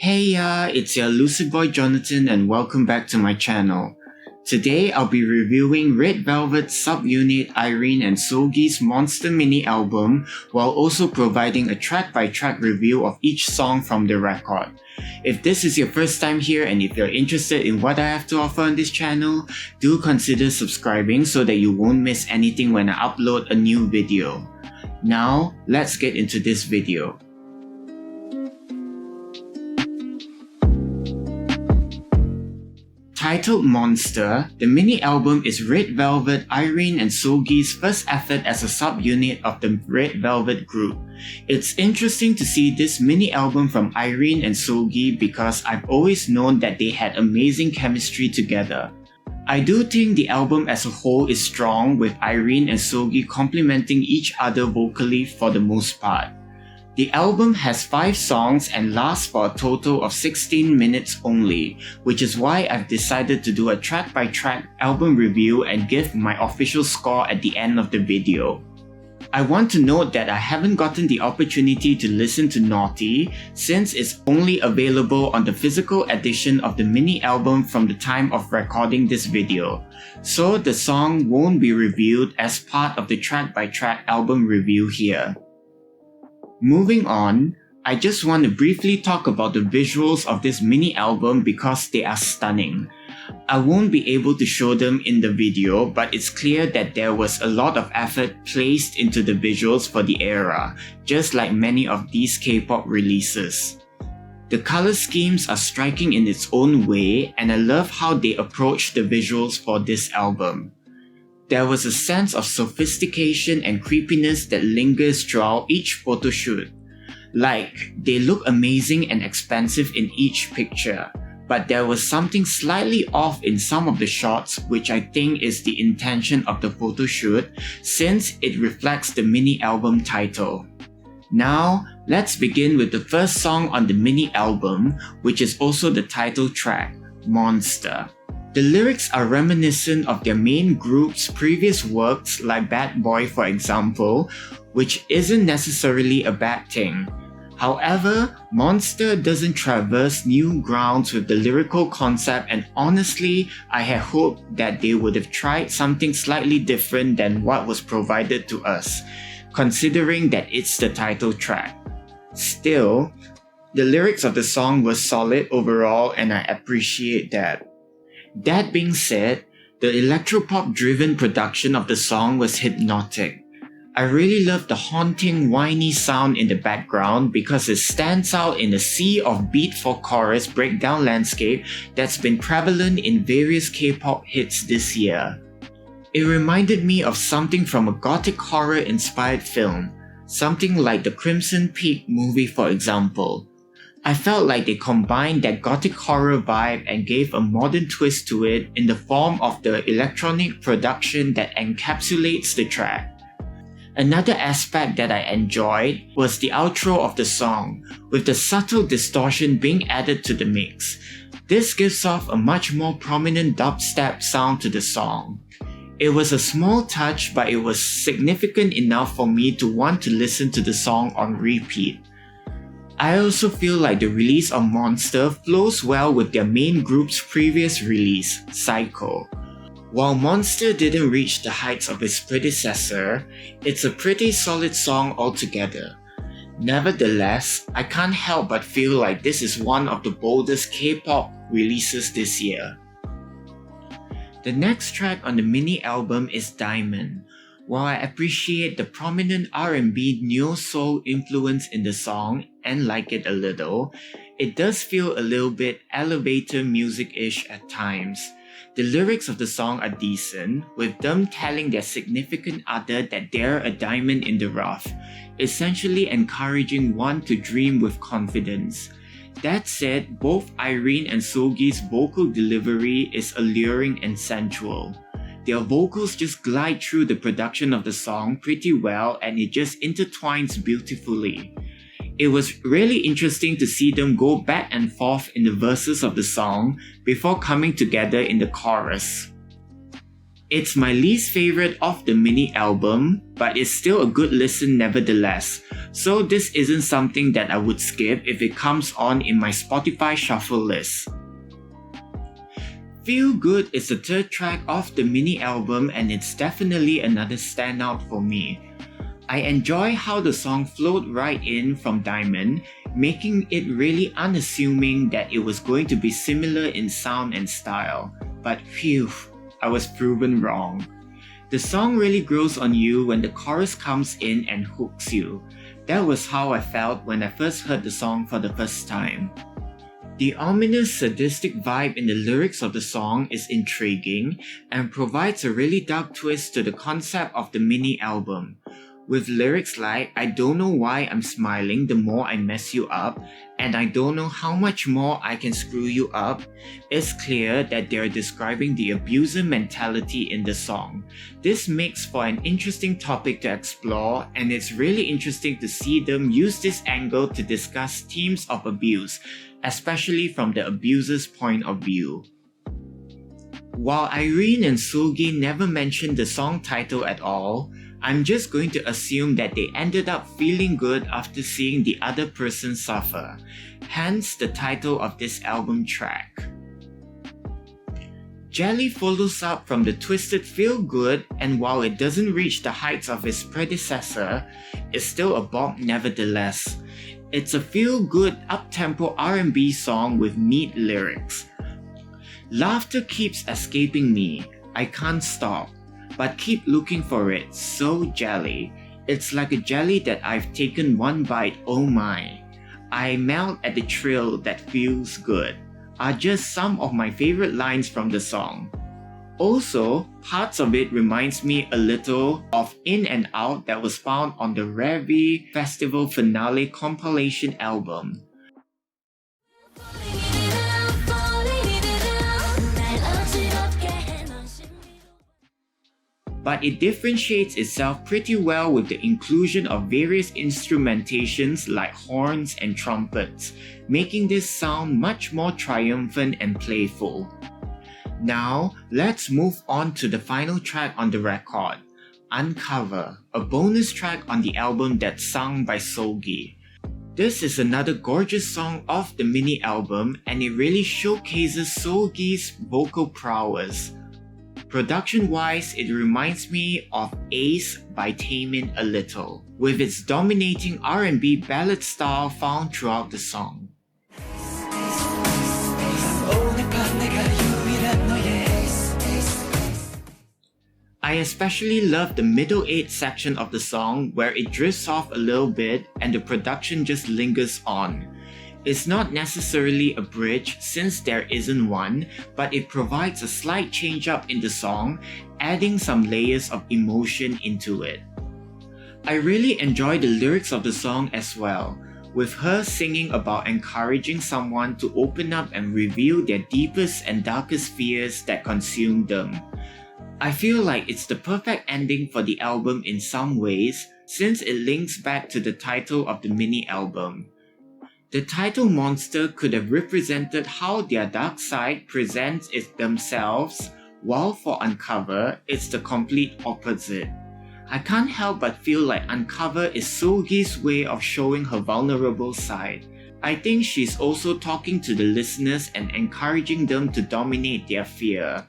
It's your Lucid Boy Jonathan and welcome back to my channel. Today I'll be reviewing Red Velvet's subunit IRENE and Seulgi's Monster mini album while also providing a track-by-track review of each song from the record. If this is your first time here and if you're interested in what I have to offer on this channel, do consider subscribing so that you won't miss anything when I upload a new video. Now, let's get into this video. Titled Monster, the mini-album is Red Velvet, IRENE and Seulgi's first effort as a subunit of the Red Velvet group. It's interesting to see this mini-album from IRENE and Seulgi because I've always known that they had amazing chemistry together. I do think the album as a whole is strong, with IRENE and Seulgi complementing each other vocally for the most part. The album has 5 songs and lasts for a total of 16 minutes only, which is why I've decided to do a track-by-track album review and give my official score at the end of the video. I want to note that I haven't gotten the opportunity to listen to Naughty since it's only available on the physical edition of the mini-album from the time of recording this video, so the song won't be reviewed as part of the track-by-track album review here. Moving on, I just want to briefly talk about the visuals of this mini album because they are stunning. I won't be able to show them in the video, but it's clear that there was a lot of effort placed into the visuals for the era, just like many of these K-pop releases. The color schemes are striking in its own way, and I love how they approach the visuals for this album. There was a sense of sophistication and creepiness that lingers throughout each photo shoot. Like, they look amazing and expensive in each picture, but there was something slightly off in some of the shots, which I think is the intention of the photo shoot since it reflects the mini album title. Now, let's begin with the first song on the mini album, which is also the title track, Monster. The lyrics are reminiscent of their main group's previous works like Bad Boy for example, which isn't necessarily a bad thing. However, Monster doesn't traverse new grounds with the lyrical concept, and honestly, I had hoped that they would have tried something slightly different than what was provided to us, considering that it's the title track. Still, the lyrics of the song were solid overall and I appreciate that. That being said, the electropop-driven production of the song was hypnotic. I really love the haunting, whiny sound in the background because it stands out in the sea of beat-for-chorus breakdown landscape that's been prevalent in various K-pop hits this year. It reminded me of something from a gothic horror-inspired film, something like the Crimson Peak movie for example. I felt like they combined that gothic horror vibe and gave a modern twist to it in the form of the electronic production that encapsulates the track. Another aspect that I enjoyed was the outro of the song, with the subtle distortion being added to the mix. This gives off a much more prominent dubstep sound to the song. It was a small touch, but it was significant enough for me to want to listen to the song on repeat. I also feel like the release of Monster flows well with their main group's previous release, Psycho. While Monster didn't reach the heights of its predecessor, it's a pretty solid song altogether. Nevertheless, I can't help but feel like this is one of the boldest K-pop releases this year. The next track on the mini album is Diamond. While I appreciate the prominent R&B neo-soul influence in the song and like it a little, it does feel a little bit elevator music-ish at times. The lyrics of the song are decent, with them telling their significant other that they're a diamond in the rough, essentially encouraging one to dream with confidence. That said, both IRENE and Seulgi's vocal delivery is alluring and sensual. Their vocals just glide through the production of the song pretty well and it just intertwines beautifully. It was really interesting to see them go back and forth in the verses of the song before coming together in the chorus. It's my least favorite of the mini album, but it's still a good listen nevertheless, so this isn't something that I would skip if it comes on in my Spotify shuffle list. Feel Good is the third track of the mini album and it's definitely another standout for me. I enjoy how the song flowed right in from Diamond, making it really unassuming that it was going to be similar in sound and style, but phew, I was proven wrong. The song really grows on you when the chorus comes in and hooks you. That was how I felt when I first heard the song for the first time. The ominous, sadistic vibe in the lyrics of the song is intriguing and provides a really dark twist to the concept of the mini album. With lyrics like, "I don't know why I'm smiling the more I mess you up, and I don't know how much more I can screw you up," it's clear that they're describing the abuser mentality in the song. This makes for an interesting topic to explore, and it's really interesting to see them use this angle to discuss themes of abuse, especially from the abuser's point of view. While IRENE and Seulgi never mentioned the song title at all, I'm just going to assume that they ended up feeling good after seeing the other person suffer, hence the title of this album track. Jelly follows up from the twisted Feel Good, and while it doesn't reach the heights of its predecessor, it's still a bop nevertheless. It's a feel-good up-tempo R&B song with neat lyrics. Laughter keeps escaping me, I can't stop, but keep looking for it, so jelly. It's like a jelly that I've taken one bite, oh my. I melt at the thrill that feels good, are just some of my favorite lines from the song. Also, parts of it reminds me a little of In and Out that was found on the Revi Festival Finale compilation album. But it differentiates itself pretty well with the inclusion of various instrumentations like horns and trumpets, making this sound much more triumphant and playful. Now, let's move on to the final track on the record, Uncover, a bonus track on the album that's sung by Seulgi. This is another gorgeous song of the mini album and it really showcases Seulgi's vocal prowess. Production-wise, it reminds me of Ace by Taemin a little, with its dominating R&B ballad style found throughout the song. I especially love the middle 8 section of the song where it drifts off a little bit and the production just lingers on. It's not necessarily a bridge since there isn't one, but it provides a slight change up in the song, adding some layers of emotion into it. I really enjoy the lyrics of the song as well, with her singing about encouraging someone to open up and reveal their deepest and darkest fears that consume them. I feel like it's the perfect ending for the album in some ways, since it links back to the title of the mini album. The title monster could have represented how their dark side presents it themselves, while for Uncover, it's the complete opposite. I can't help but feel like Uncover is Seulgi's way of showing her vulnerable side. I think she's also talking to the listeners and encouraging them to dominate their fear.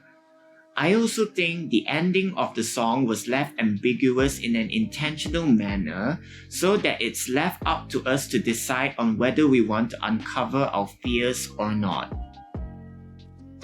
I also think the ending of the song was left ambiguous in an intentional manner, so that it's left up to us to decide on whether we want to uncover our fears or not.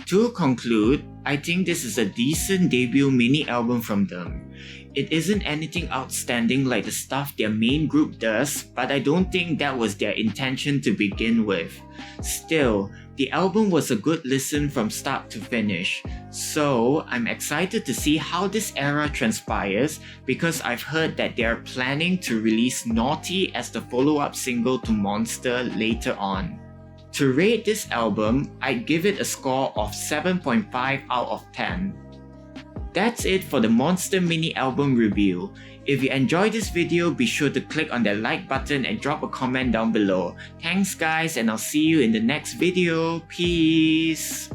To conclude, I think this is a decent debut mini album from them. It isn't anything outstanding like the stuff their main group does, but I don't think that was their intention to begin with. Still, the album was a good listen from start to finish, so I'm excited to see how this era transpires because I've heard that they are planning to release Naughty as the follow-up single to Monster later on. To rate this album, I'd give it a score of 7.5 out of 10. That's it for the Monster mini album review. If you enjoyed this video, be sure to click on that like button and drop a comment down below. Thanks guys, and I'll see you in the next video. Peace!